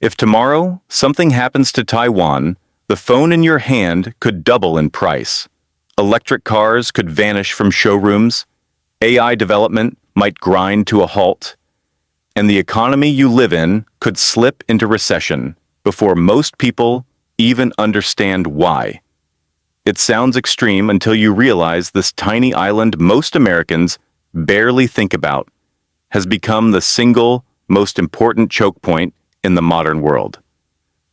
If tomorrow something happens to Taiwan, the phone in your hand could double in price. Electric cars could vanish from showrooms, AI development might grind to a halt, and the economy you live in could slip into recession before most people even understand why. It sounds extreme until you realize this tiny island most Americans barely think about has become the single most important choke point in the modern world.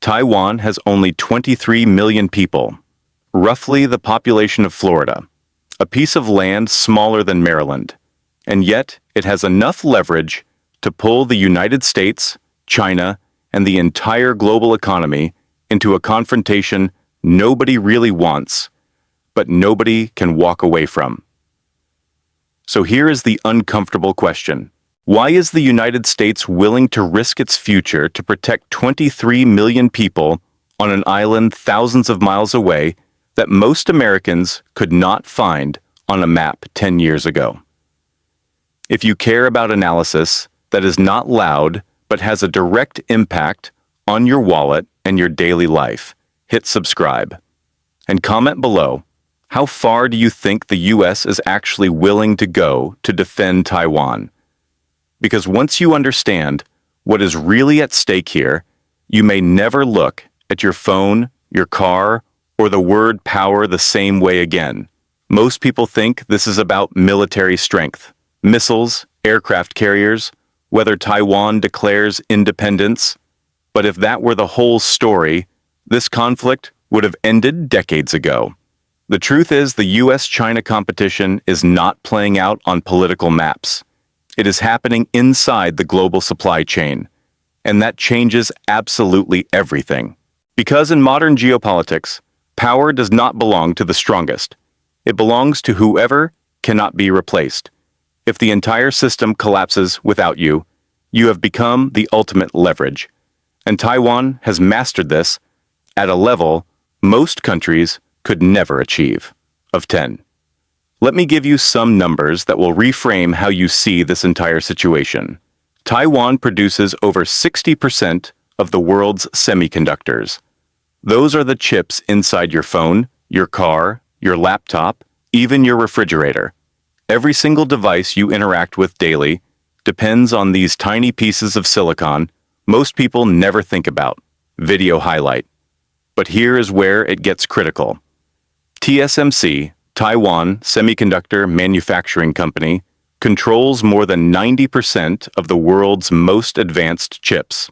Taiwan has only 23 million people, roughly the population of Florida, a piece of land smaller than Maryland, and yet it has enough leverage to pull the United States, China, and the entire global economy into a confrontation nobody really wants, but nobody can walk away from. So here is the uncomfortable question. Why is the United States willing to risk its future to protect 23 million people on an island thousands of miles away that most Americans could not find on a map 10 years ago? If you care about analysis that is not loud but has a direct impact on your wallet and your daily life, hit subscribe. And comment below, how far do you think the U.S. is actually willing to go to defend Taiwan? Because once you understand what is really at stake here, you may never look at your phone, your car, or the word power the same way again. Most people think this is about military strength, missiles, aircraft carriers, whether Taiwan declares independence. But if that were the whole story, this conflict would have ended decades ago. The truth is the U.S. China competition is not playing out on political maps. It is happening inside the global supply chain, and that changes absolutely everything. Because in modern geopolitics, power does not belong to the strongest. It belongs to whoever cannot be replaced. If the entire system collapses without you, you have become the ultimate leverage. And Taiwan has mastered this at a level most countries could never achieve. Of 10. Let me give you some numbers that will reframe how you see this entire situation. Taiwan produces over 60% of the world's semiconductors. Those are the chips inside your phone, your car, your laptop, even your refrigerator. Every single device you interact with daily depends on these tiny pieces of silicon most people never think about. Video highlight. But here is where it gets critical. TSMC, Taiwan Semiconductor Manufacturing Company, controls more than 90% of the world's most advanced chips.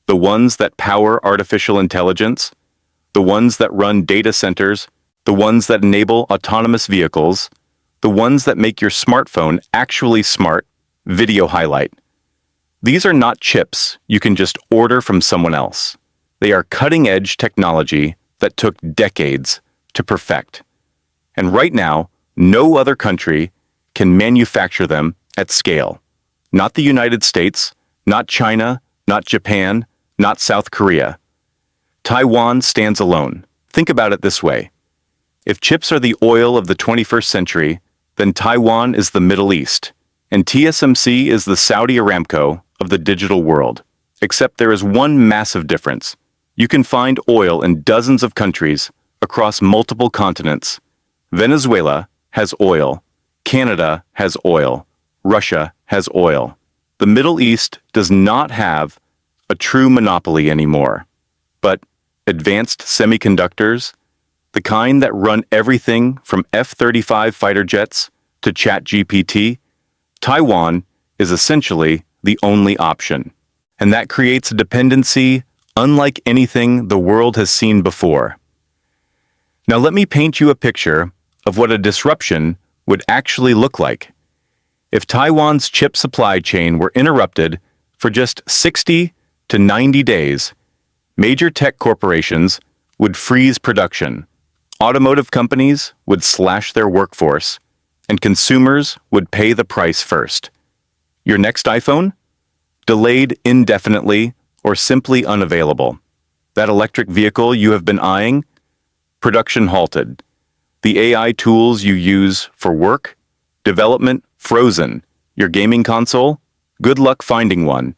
The ones that power artificial intelligence, the ones that run data centers, the ones that enable autonomous vehicles, the ones that make your smartphone actually smart. Video highlight. These are not chips you can just order from someone else. They are cutting-edge technology that took decades to perfect. And right now, no other country can manufacture them at scale. Not the United States, not China, not Japan, not South Korea. Taiwan stands alone. Think about it this way. If chips are the oil of the 21st century, then Taiwan is the Middle East, and TSMC is the Saudi Aramco of the digital world. Except there is one massive difference. You can find oil in dozens of countries across multiple continents. Venezuela has oil. Canada has oil. Russia has oil. The Middle East does not have a true monopoly anymore. But advanced semiconductors, the kind that run everything from F-35 fighter jets to ChatGPT, Taiwan is essentially the only option. And that creates a dependency unlike anything the world has seen before. Now let me paint you a picture of what a disruption would actually look like. If Taiwan's chip supply chain were interrupted for just 60 to 90 days, major tech corporations would freeze production, automotive companies would slash their workforce, and consumers would pay the price first. Your next iPhone? Delayed indefinitely or simply unavailable. That electric vehicle you have been eyeing? Production halted. The AI tools you use for work? Development frozen. Your gaming console? Good luck finding one.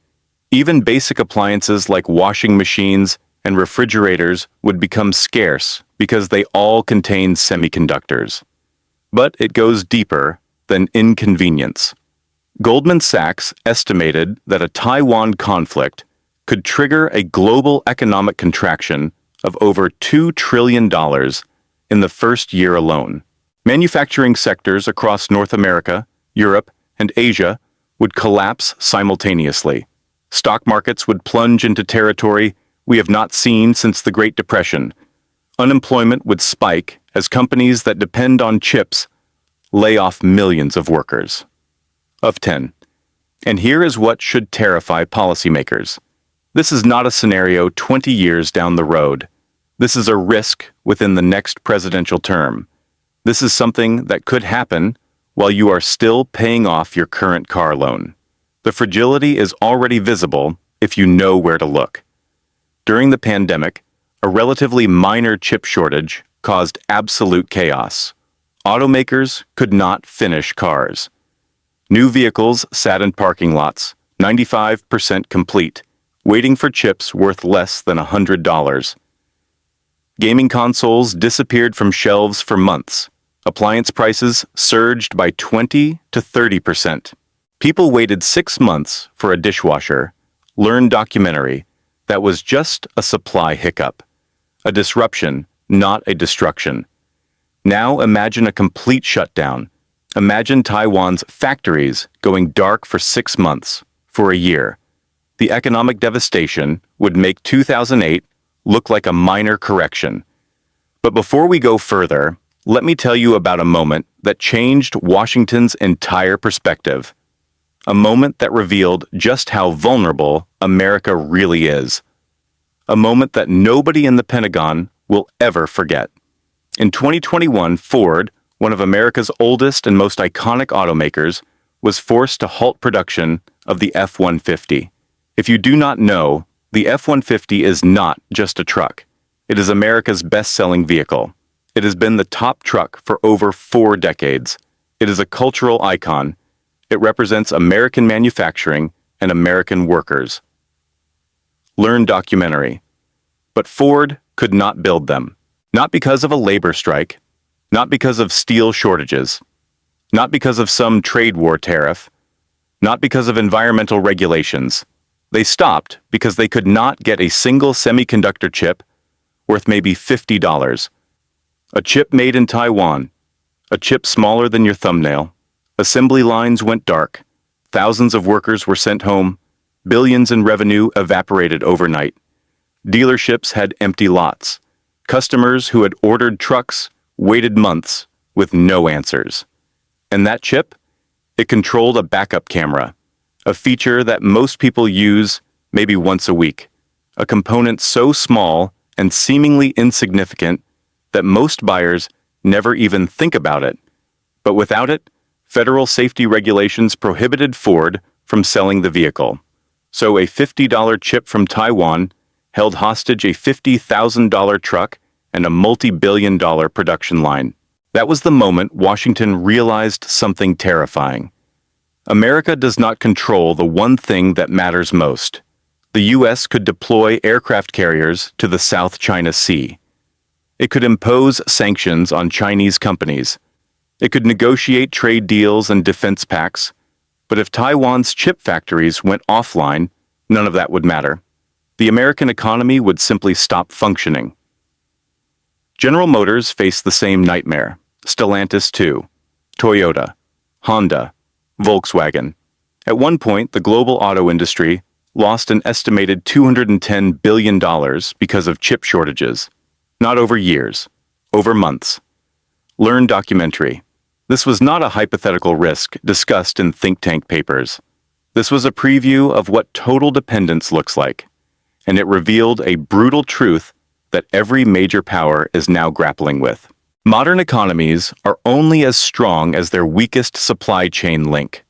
Even basic appliances like washing machines and refrigerators would become scarce because they all contain semiconductors. But it goes deeper than inconvenience. Goldman Sachs estimated that a Taiwan conflict could trigger a global economic contraction of over $2 trillion in the first year alone. Manufacturing sectors across North America, Europe, and Asia would collapse simultaneously. Stock markets would plunge into territory we have not seen since the Great Depression. Unemployment would spike as companies that depend on chips lay off millions of workers. Of 10. And here is what should terrify policymakers. This is not a scenario 20 years down the road. This is a risk within the next presidential term. This is something that could happen while you are still paying off your current car loan. The fragility is already visible if you know where to look. During the pandemic, a relatively minor chip shortage caused absolute chaos. Automakers could not finish cars. New vehicles sat in parking lots, 95% complete, waiting for chips worth less than $100. Gaming consoles disappeared from shelves for months. Appliance prices surged by 20 to 30%. People waited 6 months for a dishwasher. Learn documentary that was just a supply hiccup. A disruption, not a destruction. Now imagine a complete shutdown. Imagine Taiwan's factories going dark for 6 months, for a year. The economic devastation would make 2008 look like a minor correction. But before we go further, let me tell you about a moment that changed Washington's entire perspective. A moment that revealed just how vulnerable America really is. A moment that nobody in the Pentagon will ever forget. In 2021, Ford, one of America's oldest and most iconic automakers, was forced to halt production of the F-150. If you do not know, the F-150 is not just a truck. It is America's best-selling vehicle. It has been the top truck for over 4 decades. It is a cultural icon. It represents American manufacturing and American workers. Learn documentary. But Ford could not build them. Not because of a labor strike, not because of steel shortages, not because of some trade war tariff, not because of environmental regulations. They stopped because they could not get a single semiconductor chip worth maybe $50. A chip made in Taiwan, a chip smaller than your thumbnail. Assembly lines went dark. Thousands of workers were sent home. Billions in revenue evaporated overnight. Dealerships had empty lots. Customers who had ordered trucks waited months with no answers. And that chip? It controlled a backup camera, a feature that most people use maybe once a week, a component so small and seemingly insignificant that most buyers never even think about it. But without it, federal safety regulations prohibited Ford from selling the vehicle. So a $50 chip from Taiwan held hostage a $50,000 truck and a multi-billion-dollar production line. That was the moment Washington realized something terrifying. America does not control the one thing that matters most. The U.S. could deploy aircraft carriers to the South China Sea. It could impose sanctions on Chinese companies. It could negotiate trade deals and defense pacts. But if Taiwan's chip factories went offline, none of that would matter. The American economy would simply stop functioning. General Motors faced the same nightmare. Stellantis too. Toyota. Honda. Volkswagen. At one point, the global auto industry lost an estimated $210 billion because of chip shortages. Not over years, over months. Learn documentary. This was not a hypothetical risk discussed in think tank papers. This was a preview of what total dependence looks like, and it revealed a brutal truth that every major power is now grappling with. Modern economies are only as strong as their weakest supply chain link.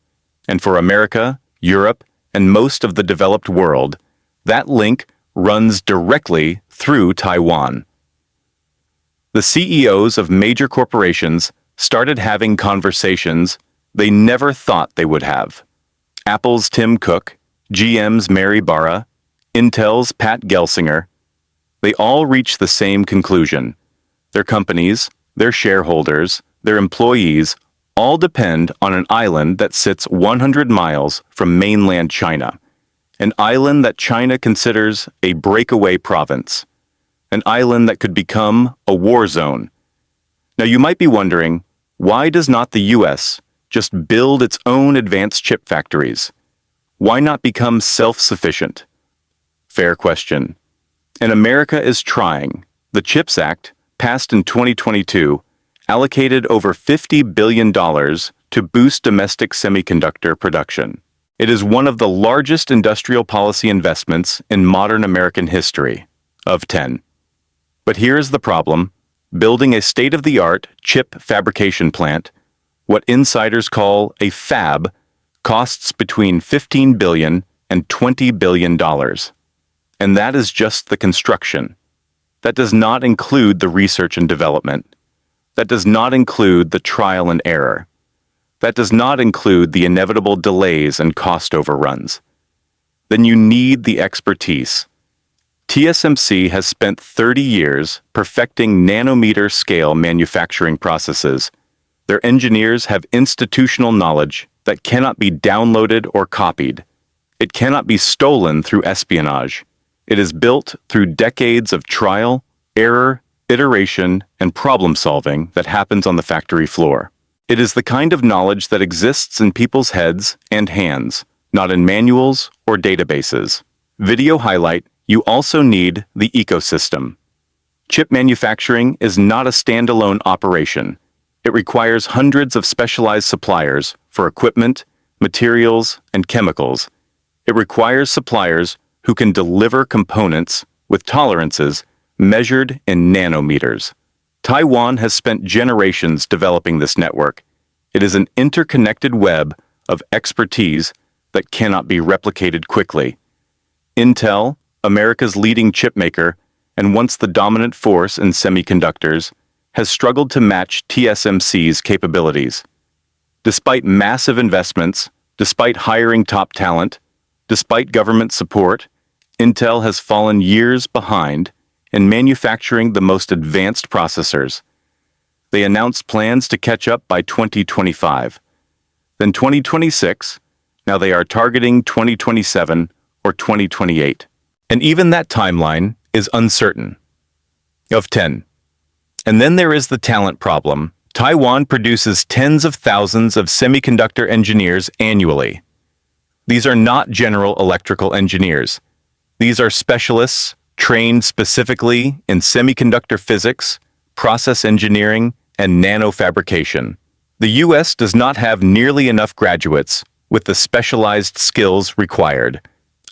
And for America, Europe, and most of the developed world, that link runs directly through Taiwan. The CEOs of major corporations started having conversations they never thought they would have. Apple's Tim Cook, GM's Mary Barra, Intel's Pat Gelsinger, they all reach the same conclusion. Their companies, their shareholders, their employees all depend on an island that sits 100 miles from mainland China, an island that China considers a breakaway province, an island that could become a war zone. Now you might be wondering, why does not the U.S. just build its own advanced chip factories? Why not become self-sufficient? Fair question. And America is trying. The CHIPS Act, passed in 2022, allocated over $50 billion to boost domestic semiconductor production. It is one of the largest industrial policy investments in modern American history, of 10. But here's the problem. Building a state-of-the-art chip fabrication plant, what insiders call a fab, costs between $15 billion and $20 billion. And that is just the construction. That does not include the research and development. That does not include the trial and error. That does not include the inevitable delays and cost overruns. Then you need the expertise. TSMC has spent 30 years perfecting nanometer-scale manufacturing processes. Their engineers have institutional knowledge that cannot be downloaded or copied. It cannot be stolen through espionage. It is built through decades of trial, error, iteration, and problem-solving that happens on the factory floor. It is the kind of knowledge that exists in people's heads and hands, not in manuals or databases. Video highlight: you also need the ecosystem. Chip manufacturing is not a standalone operation. It requires hundreds of specialized suppliers for equipment, materials, and chemicals. It requires suppliers who can deliver components with tolerances measured in nanometers. Taiwan has spent generations developing this network. It is an interconnected web of expertise that cannot be replicated quickly. Intel, America's leading chipmaker and once the dominant force in semiconductors, has struggled to match TSMC's capabilities. Despite massive investments, despite hiring top talent, despite government support, Intel has fallen years behind in manufacturing the most advanced processors. They announced plans to catch up by 2025. Then 2026, now they are targeting 2027 or 2028. And even that timeline is uncertain. Of 10. And then there is the talent problem. Taiwan produces tens of thousands of semiconductor engineers annually. These are not general electrical engineers. These are specialists trained specifically in semiconductor physics, process engineering, and nanofabrication. The U.S. does not have nearly enough graduates with the specialized skills required.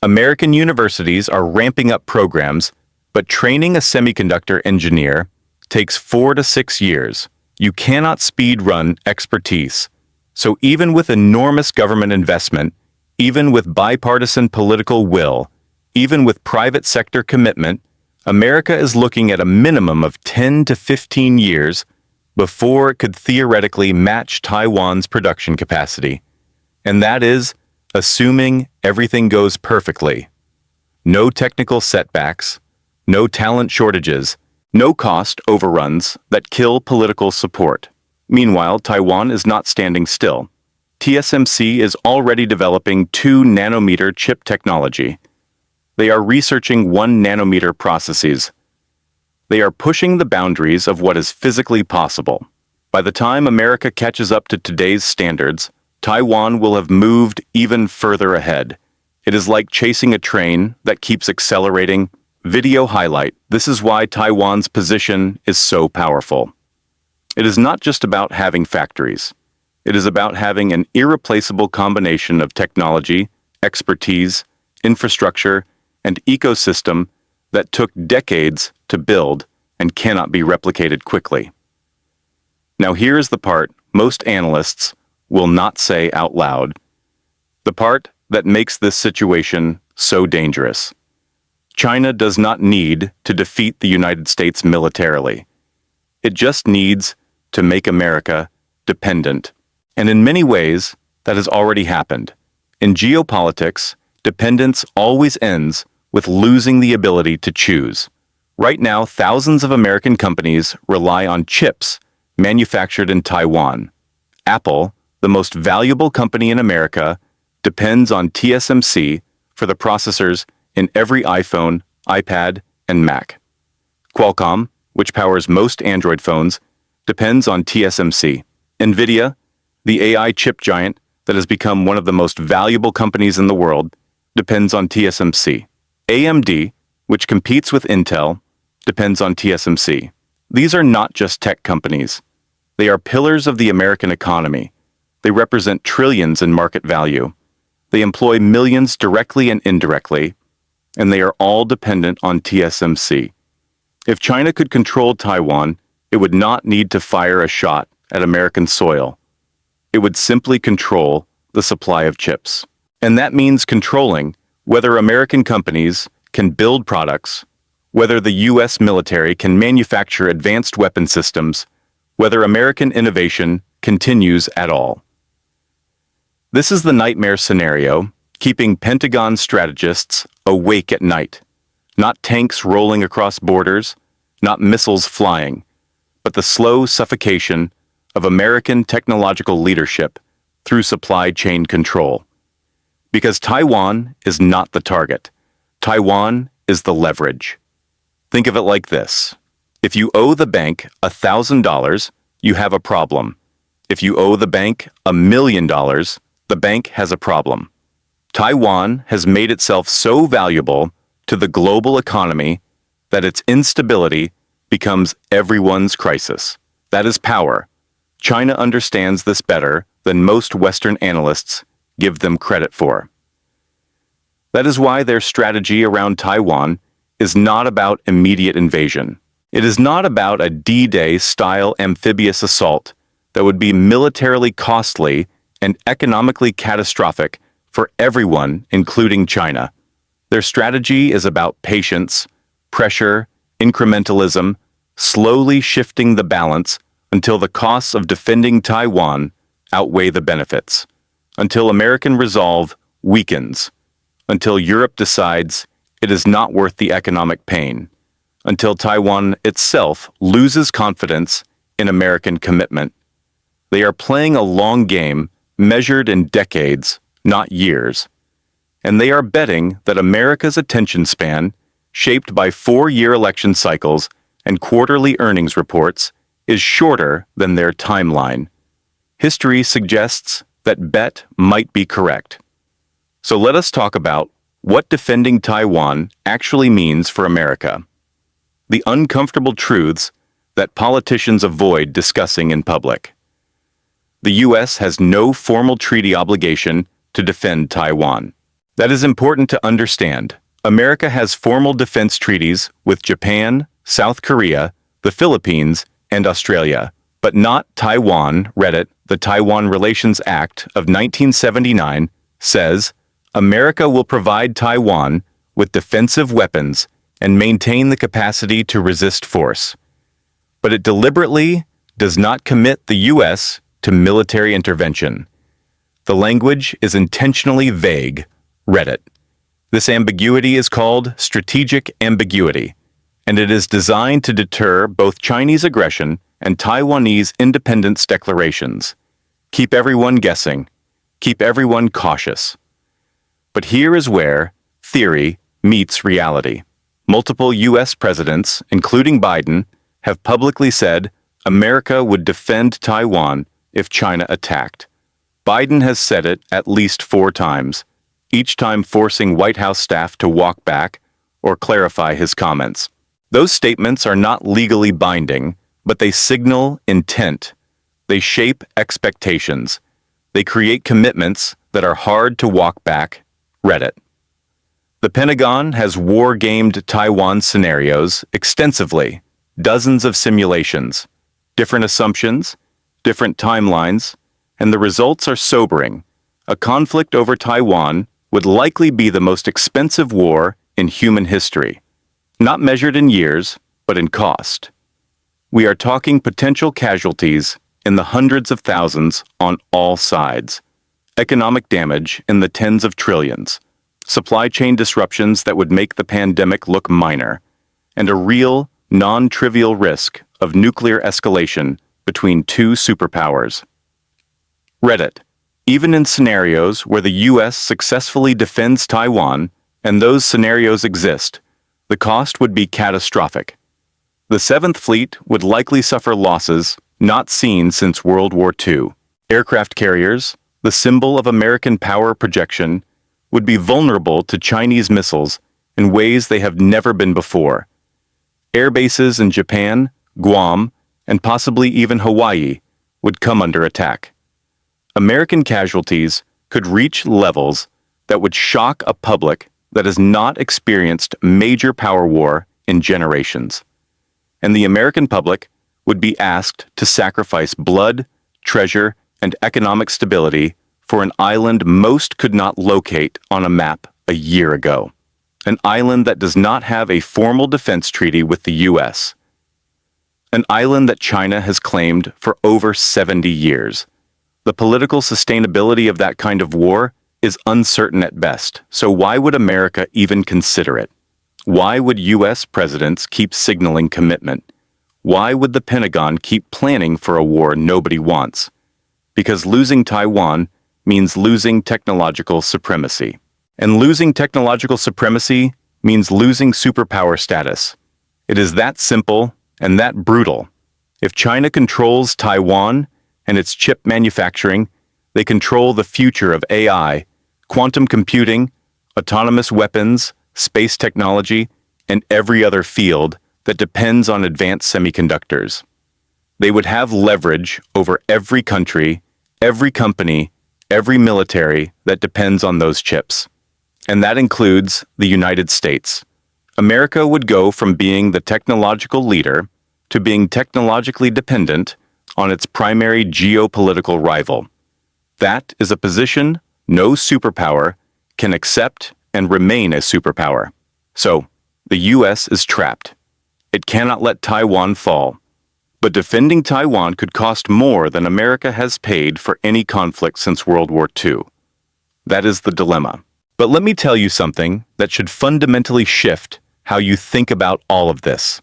American universities are ramping up programs, but training a semiconductor engineer takes 4 to 6 years. You cannot speed run expertise. So even with enormous government investment, even with bipartisan political will, even with private sector commitment, America is looking at a minimum of 10 to 15 years before it could theoretically match Taiwan's production capacity. And that is assuming everything goes perfectly. No technical setbacks, no talent shortages, no cost overruns that kill political support. Meanwhile, Taiwan is not standing still. TSMC is already developing 2-nanometer chip technology. They are researching 1-nanometer processes. They are pushing the boundaries of what is physically possible. By the time America catches up to today's standards, Taiwan will have moved even further ahead. It is like chasing a train that keeps accelerating. Video highlight: this is why Taiwan's position is so powerful. It is not just about having factories. It is about having an irreplaceable combination of technology, expertise, infrastructure, and ecosystem that took decades to build and cannot be replicated quickly. Now here is the part most analysts will not say out loud. The part that makes this situation so dangerous. China does not need to defeat the United States militarily. It just needs to make America dependent. And in many ways, that has already happened. In geopolitics, dependence always ends with losing the ability to choose. Right now, thousands of American companies rely on chips manufactured in Taiwan. Apple, the most valuable company in America, depends on TSMC for the processors in every iPhone, iPad, and Mac. Qualcomm, which powers most Android phones, depends on TSMC. NVIDIA, the AI chip giant that has become one of the most valuable companies in the world, depends on TSMC. AMD, which competes with Intel, depends on TSMC. These are not just tech companies. They are pillars of the American economy. They represent trillions in market value. They employ millions directly and indirectly, and they are all dependent on TSMC. If China could control Taiwan, it would not need to fire a shot at American soil. It would simply control the supply of chips. And that means controlling whether American companies can build products, whether the U.S. military can manufacture advanced weapon systems, whether American innovation continues at all. This is the nightmare scenario, keeping Pentagon strategists awake at night. Not tanks rolling across borders, not missiles flying, but the slow suffocation of American technological leadership through supply chain control. Because Taiwan is not the target. Taiwan is the leverage. Think of it like this. If you owe the bank $1,000, you have a problem. If you owe the bank $1 million, the bank has a problem. Taiwan has made itself so valuable to the global economy that its instability becomes everyone's crisis. That is power. China understands this better than most Western analysts give them credit for. That is why their strategy around Taiwan is not about immediate invasion. It is not about a D-Day style amphibious assault that would be militarily costly and economically catastrophic for everyone, including China. Their strategy is about patience, pressure, incrementalism, slowly shifting the balance until the costs of defending Taiwan outweigh the benefits, until American resolve weakens, until Europe decides it is not worth the economic pain, until Taiwan itself loses confidence in American commitment. They are playing a long game measured in decades, not years. And they are betting that America's attention span, shaped by 4-year election cycles and quarterly earnings reports, is shorter than their timeline. History suggests that bet might be correct. So let us talk about what defending Taiwan actually means for America. The uncomfortable truths that politicians avoid discussing in public. The U.S. has no formal treaty obligation to defend Taiwan. That is important to understand. America has formal defense treaties with Japan, South Korea, the Philippines, and Australia, but not Taiwan. Reddit, the Taiwan Relations Act of 1979, says, America will provide Taiwan with defensive weapons and maintain the capacity to resist force. But it deliberately does not commit the U.S. to military intervention. The language is intentionally vague. Reddit. This ambiguity is called strategic ambiguity, and it is designed to deter both Chinese aggression and Taiwanese independence declarations. Keep everyone guessing. Keep everyone cautious. But here is where theory meets reality. Multiple U.S. presidents, including Biden, have publicly said America would defend Taiwan if China attacked. Biden has said it at least 4 times, each time forcing White House staff to walk back or clarify his comments. Those statements are not legally binding, but they signal intent. They shape expectations. They create commitments that are hard to walk back. Reddit. The Pentagon has war-gamed Taiwan scenarios extensively, dozens of simulations, different assumptions, different timelines, and the results are sobering. A conflict over Taiwan would likely be the most expensive war in human history, not measured in years, but in cost. We are talking potential casualties in the hundreds of thousands on all sides, economic damage in the tens of trillions, supply chain disruptions that would make the pandemic look minor, and a real, non-trivial risk of nuclear escalation between two superpowers. Reddit. Even in scenarios where the U.S. successfully defends Taiwan, and those scenarios exist, the cost would be catastrophic. The Seventh Fleet would likely suffer losses not seen since World War II. Aircraft carriers, the symbol of American power projection, would be vulnerable to Chinese missiles in ways they have never been before. Air bases in Japan, Guam, and possibly even Hawaii would come under attack. American casualties could reach levels that would shock a public that has not experienced major power war in generations. And the American public would be asked to sacrifice blood, treasure, and economic stability for an island most could not locate on a map a year ago. An island that does not have a formal defense treaty with the U.S. An island that China has claimed for over 70 years. The political sustainability of that kind of war is uncertain at best, so why would America even consider it? Why would U.S. presidents keep signaling commitment? Why would the Pentagon keep planning for a war nobody wants? Because losing Taiwan means losing technological supremacy. And losing technological supremacy means losing superpower status. It is that simple and that brutal. If China controls Taiwan and its chip manufacturing, they control the future of AI, quantum computing, autonomous weapons, space technology, and every other field that depends on advanced semiconductors. They would have leverage over every country, every company, every military that depends on those chips. And that includes the United States. America would go from being the technological leader to being technologically dependent on its primary geopolitical rival. That is a position no superpower can accept and remain a superpower. So, the U.S. is trapped. It cannot let Taiwan fall. But defending Taiwan could cost more than America has paid for any conflict since World War II. That is the dilemma. But let me tell you something that should fundamentally shift how you think about all of this.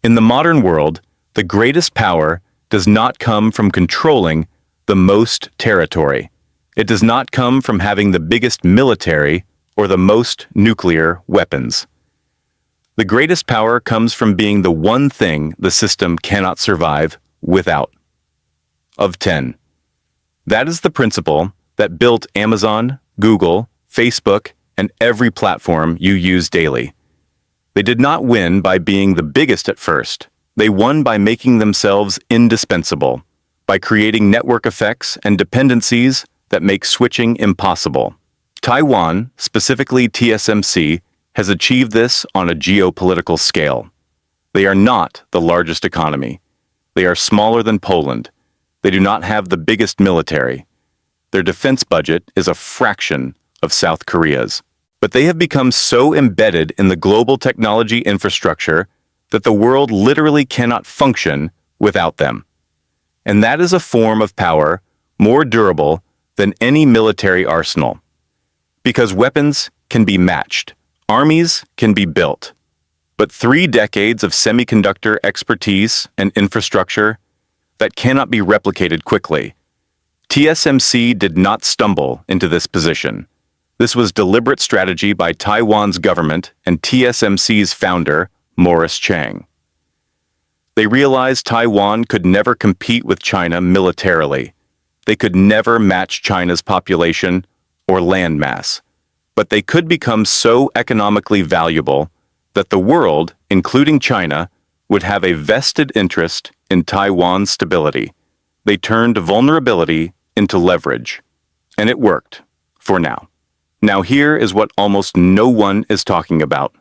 In the modern world, the greatest power does not come from controlling the most territory. It does not come from having the biggest military or the most nuclear weapons. The greatest power comes from being the one thing the system cannot survive without. Of 10. That is the principle that built Amazon, Google, Facebook, and every platform you use daily. They did not win by being the biggest at first. They won by making themselves indispensable, by creating network effects and dependencies that make switching impossible. Taiwan, specifically TSMC, has achieved this on a geopolitical scale. They are not the largest economy. They are smaller than Poland. They do not have the biggest military. Their defense budget is a fraction of South Korea's. But they have become so embedded in the global technology infrastructure that the world literally cannot function without them. And that is a form of power more durable than any military arsenal. Because weapons can be matched, armies can be built. But 3 decades of semiconductor expertise and infrastructure that cannot be replicated quickly. TSMC did not stumble into this position. This was deliberate strategy by Taiwan's government and TSMC's founder, Morris Chang. They realized Taiwan could never compete with China militarily. They could never match China's population or landmass. But they could become so economically valuable that the world, including China, would have a vested interest in Taiwan's stability. They turned vulnerability into leverage. And it worked, for now. Now here is what almost no one is talking about.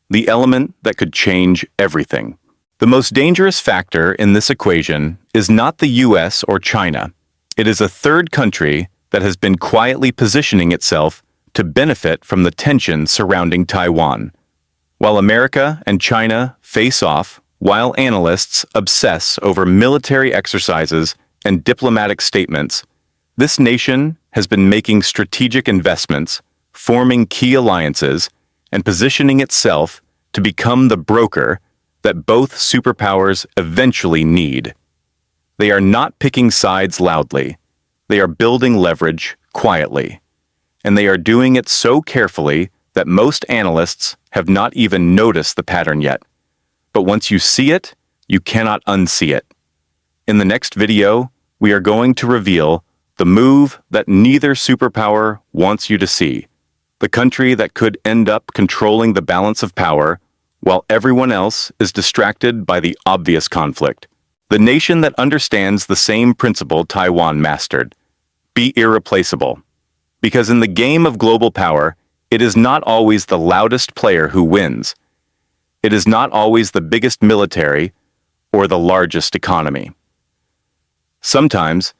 The element that could change everything. The most dangerous factor in this equation is not the U.S. or China. It is a third country that has been quietly positioning itself to benefit from the tension surrounding Taiwan. While America and China face off, while analysts obsess over military exercises and diplomatic statements, this nation has been making strategic investments forming key alliances, and positioning itself to become the broker that both superpowers eventually need. They are not picking sides loudly. They are building leverage quietly. And they are doing it so carefully that most analysts have not even noticed the pattern yet. But once you see it, you cannot unsee it. In the next video, we are going to reveal the move that neither superpower wants you to see, the country that could end up controlling the balance of power while everyone else is distracted by the obvious conflict, the nation that understands the same principle Taiwan mastered: be irreplaceable. Because in the game of global power, it is not always the loudest player who wins. It is not always the biggest military or the largest economy. Sometimes,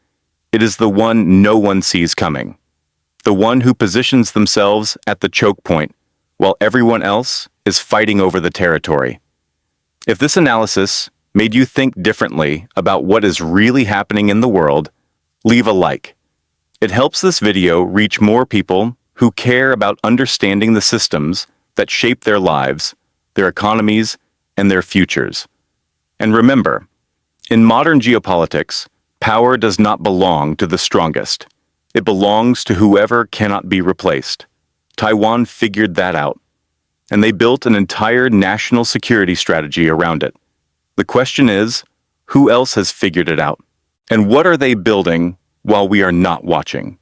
it is the one no one sees coming, the one who positions themselves at the choke point while everyone else is fighting over the territory. If this analysis made you think differently about what is really happening in the world, leave a like. It helps this video reach more people who care about understanding the systems that shape their lives, their economies, and their futures. And remember, in modern geopolitics, power does not belong to the strongest. It belongs to whoever cannot be replaced. Taiwan figured that out, and they built an entire national security strategy around it. The question is, who else has figured it out? And what are they building while we are not watching?